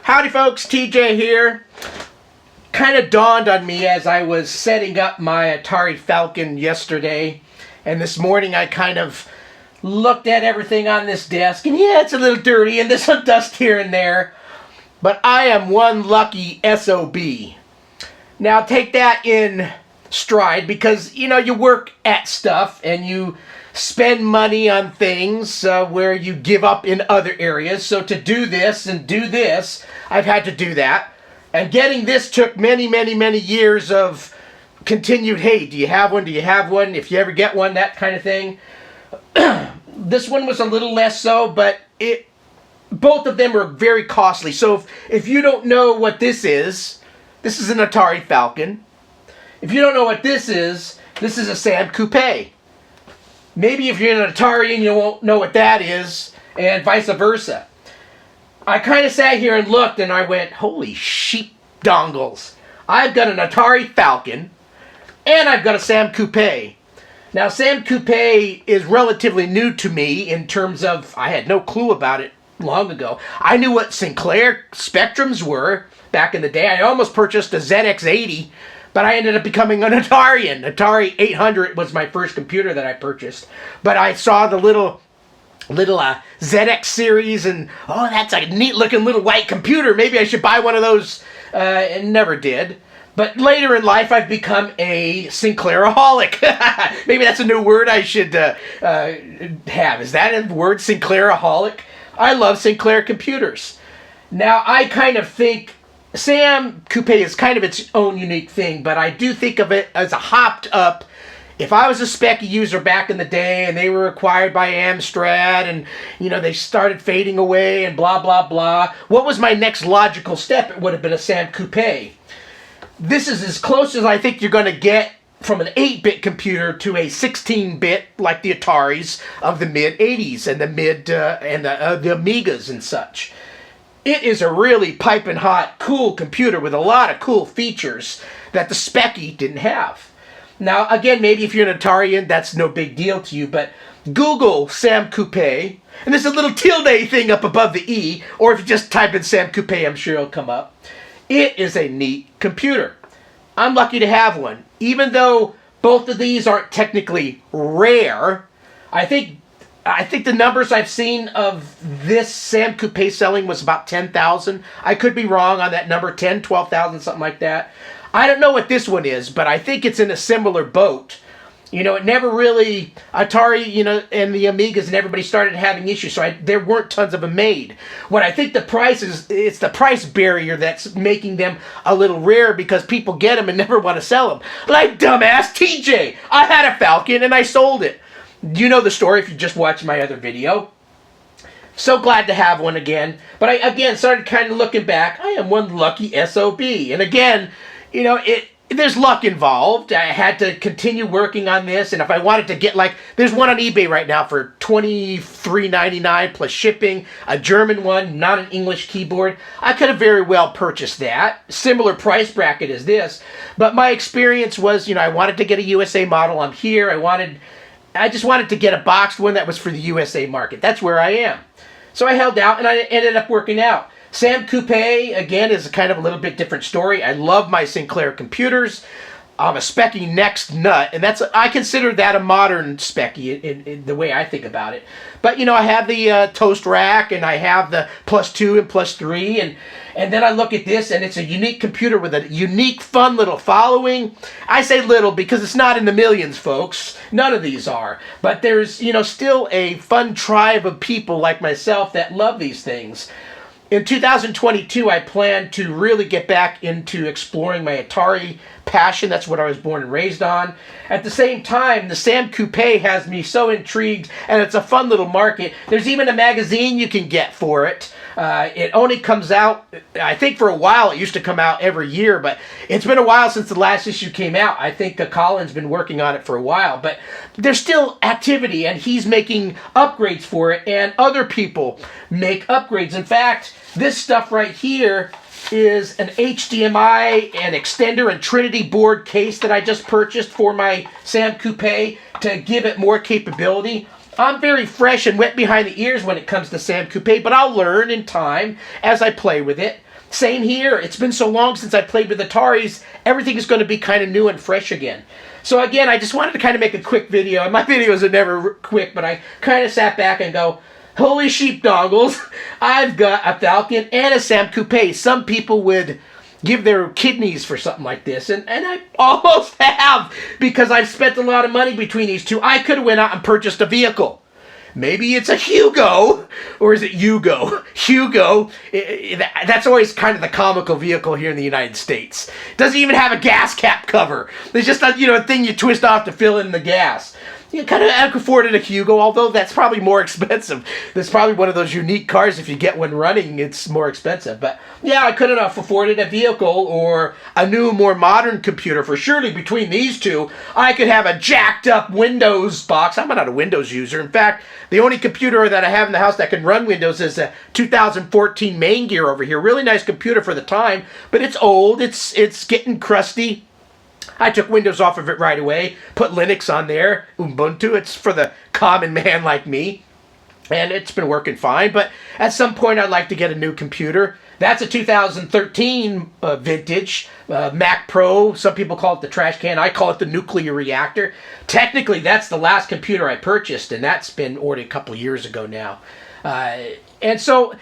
Howdy folks, TJ here. Kind of dawned on me as I was setting up my Atari Falcon yesterday, and this morning I kind of looked at everything on this desk, and yeah, it's a little dirty and there's some dust here and there, but I am one lucky SOB. Now take that in stride, because you work at stuff and you spend money on things where you give up in other areas. So to do this and do this, I've had to do that. And getting this took many, many, many years of continued, hey, do you have one? Do you have one? If you ever get one, that kind of thing. This one was a little less so, but both of them are very costly. So if you don't know what this is an Atari Falcon. If you don't know what this is a SAM Coupe. Maybe if you're an Atarian, you won't know what that is, and vice versa. I kind of sat here and looked, and I went, holy sheep dongles. I've got an Atari Falcon, and I've got a SAM Coupe. Now, SAM Coupe is relatively new to me in terms of, I had no clue about it long ago. I knew what Sinclair Spectrums were back in the day. I almost purchased a ZX80, but I ended up becoming an Atarian. Atari 800 was my first computer that I purchased. But I saw the little ZX series, and oh, that's a neat looking little white computer. Maybe I should buy one of those, and never did. But later in life, I've become a Sinclairaholic. Maybe that's a new word I should have. Is that a word, Sinclairaholic? I love Sinclair computers. Now, I kind of think SAM Coupe is kind of its own unique thing, but I do think of it as a hopped up. If I was a Speccy user back in the day and they were acquired by Amstrad and, they started fading away and blah, blah, blah, what was my next logical step? It would have been a SAM Coupe. This is as close as I think you're going to get from an 8-bit computer to a 16-bit like the Ataris of the mid-'80s and the Amigas and such. It is a really piping hot, cool computer with a lot of cool features that the Speccy didn't have. Now, again, maybe if you're an Atarian, that's no big deal to you, but Google SAM Coupe, and there's a little tilde thing up above the E, or if you just type in SAM Coupe, I'm sure it'll come up. It is a neat computer. I'm lucky to have one. Even though both of these aren't technically rare, I think the numbers I've seen of this SAM Coupe selling was about 10,000. I could be wrong on that number, 10, 12,000, something like that. I don't know what this one is, but I think it's in a similar boat. It never really, Atari, and the Amigas and everybody started having issues, so there weren't tons of them made. What I think the price is, it's the price barrier that's making them a little rare, because people get them and never want to sell them. Like dumbass TJ. I had a Falcon and I sold it. You know the story if you just watched my other video. So glad to have one again. But I, again, started kind of looking back. I am one lucky SOB. And again, there's luck involved. I had to continue working on this. And if I wanted to get, there's one on eBay right now for $23.99 plus shipping. A German one, not an English keyboard. I could have very well purchased that. Similar price bracket as this. But my experience was, I wanted to get a USA model. I'm here. I just wanted to get a boxed one that was for the USA market. That's where I am. So I held out, and I ended up working out. SAM Coupe, again, is kind of a little bit different story. I love my Sinclair computers. I'm a Speccy next nut, and I consider that a modern Speccy in the way I think about it. But, I have the toast rack, and I have the +2 and +3, and then I look at this, and it's a unique computer with a unique, fun little following. I say little because it's not in the millions, folks. None of these are. But there's, still a fun tribe of people like myself that love these things. In 2022, I plan to really get back into exploring my Atari passion. That's what I was born and raised on. At the same time, the SAM Coupe has me so intrigued, and it's a fun little market. There's even a magazine you can get for it. It only comes out, I think for a while, it used to come out every year, but it's been a while since the last issue came out. I think Colin's been working on it for a while, but there's still activity, and he's making upgrades for it, and other people make upgrades. In fact, this stuff right here is an HDMI and extender and Trinity board case that I just purchased for my SAM Coupe to give it more capability. I'm very fresh and wet behind the ears when it comes to SAM Coupe, but I'll learn in time as I play with it. Same here. It's been so long since I played with Ataris, everything is going to be kind of new and fresh again. So again, I just wanted to kind of make a quick video, and my videos are never quick, but I kind of sat back and go, holy sheep dongles, I've got a Falcon and a SAM Coupe. Some people would give their kidneys for something like this, and I almost have, because I've spent a lot of money between these two. I could have went out and purchased a vehicle. Maybe it's a Hugo, or is it Yugo? Hugo, that's always kind of the comical vehicle here in the United States. Doesn't even have a gas cap cover. It's just a, a thing you twist off to fill in the gas. You kind of afforded a Hugo, although that's probably more expensive. That's probably one of those unique cars. If you get one running, it's more expensive. But yeah, I couldn't have afforded a vehicle or a new, more modern computer. For surely between these two, I could have a jacked up Windows box. I'm not a Windows user. In fact, the only computer that I have in the house that can run Windows is a 2014 Main Gear over here. Really nice computer for the time, but it's old. It's getting crusty. I took Windows off of it right away, put Linux on there, Ubuntu. It's for the common man like me, and it's been working fine. But at some point, I'd like to get a new computer. That's a 2013 vintage Mac Pro. Some people call it the trash can. I call it the nuclear reactor. Technically, that's the last computer I purchased, and that's been ordered a couple of years ago now. And so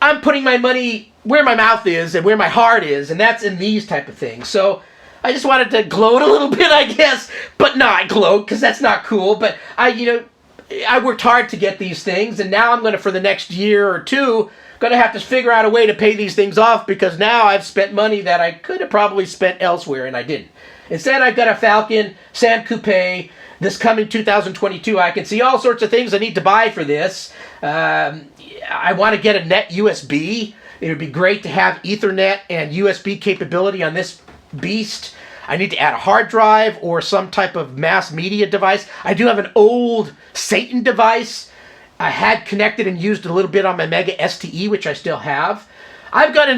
I'm putting my money where my mouth is and where my heart is, and that's in these type of things. So I just wanted to gloat a little bit, I guess, but not gloat, because that's not cool. But I worked hard to get these things, and now I'm going to, for the next year or two, going to have to figure out a way to pay these things off, because now I've spent money that I could have probably spent elsewhere, and I didn't. Instead, I've got a Falcon, SAM Coupe. This coming 2022, I can see all sorts of things I need to buy for this. I want to get a net USB. It would be great to have Ethernet and USB capability on this beast. I need to add a hard drive or some type of mass media device. I do have an old Satan device I had connected and used a little bit on my Mega STE, which I still have. I've got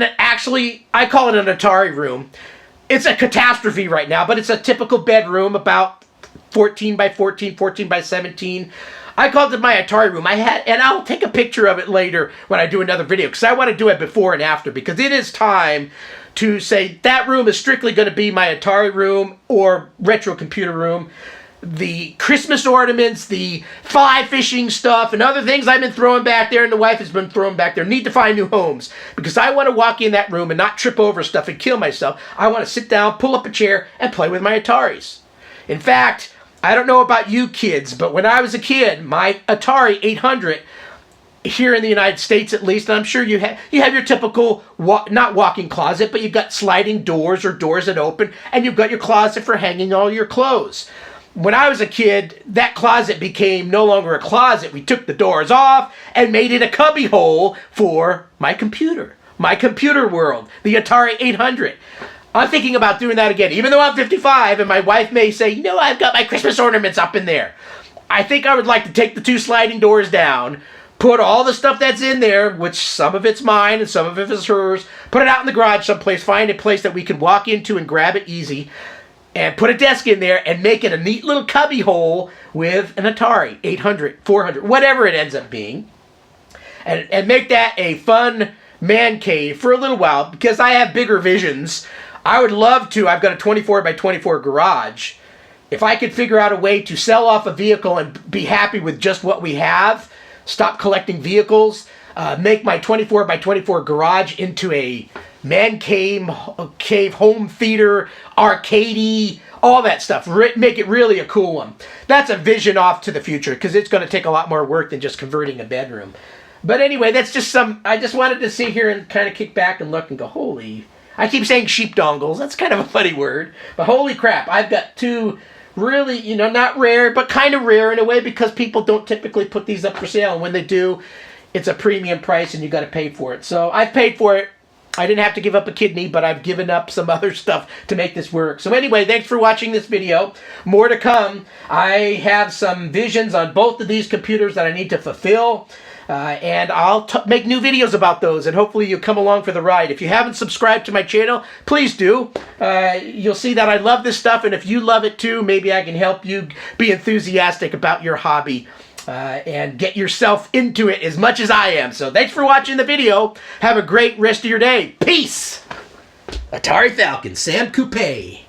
I call it an Atari room. It's a catastrophe right now, but it's a typical bedroom, about 14 by 14, 14 by 17. I called it my Atari room. And I'll take a picture of it later when I do another video, because I want to do it before and after, because it is time to say that room is strictly going to be my Atari room or retro computer room. The Christmas ornaments, the fly fishing stuff, and other things I've been throwing back there, and the wife has been throwing back there, need to find new homes, because I want to walk in that room and not trip over stuff and kill myself. I want to sit down, pull up a chair, and play with my Ataris. In fact, I don't know about you kids, but when I was a kid, my Atari 800, here in the United States at least, and I'm sure you have your typical, not walk-in closet, but you've got sliding doors or doors that open, and you've got your closet for hanging all your clothes. When I was a kid, that closet became no longer a closet. We took the doors off and made it a cubby hole for my computer world, the Atari 800. I'm thinking about doing that again, even though I'm 55, and my wife may say, I've got my Christmas ornaments up in there. I think I would like to take the two sliding doors down, put all the stuff that's in there, which some of it's mine and some of it is hers, put it out in the garage someplace, find a place that we can walk into and grab it easy, and put a desk in there and make it a neat little cubby hole with an Atari 800, 400, whatever it ends up being, and make that a fun man cave for a little while, because I have bigger visions. I would love to. I've got a 24 by 24 garage. If I could figure out a way to sell off a vehicle and be happy with just what we have, stop collecting vehicles, make my 24 by 24 garage into a man cave, home theater, arcadey, all that stuff. Make it really a cool one. That's a vision off to the future, because it's going to take a lot more work than just converting a bedroom. But anyway, that's just I just wanted to sit here and kind of kick back and look and go, holy... I keep saying sheep dongles. That's kind of a funny word. But holy crap, I've got two really, not rare, but kind of rare in a way, because people don't typically put these up for sale. And when they do, it's a premium price and you got to pay for it. So I've paid for it. I didn't have to give up a kidney, but I've given up some other stuff to make this work. So anyway, thanks for watching this video. More to come. I have some visions on both of these computers that I need to fulfill. And I'll make new videos about those, and hopefully you'll come along for the ride. If you haven't subscribed to my channel, please do. You'll see that I love this stuff, and if you love it too, maybe I can help you be enthusiastic about your hobby. and get yourself into it as much as I am. So thanks for watching the video. Have a great rest of your day. Peace! Atari Falcon, Sam Coupe.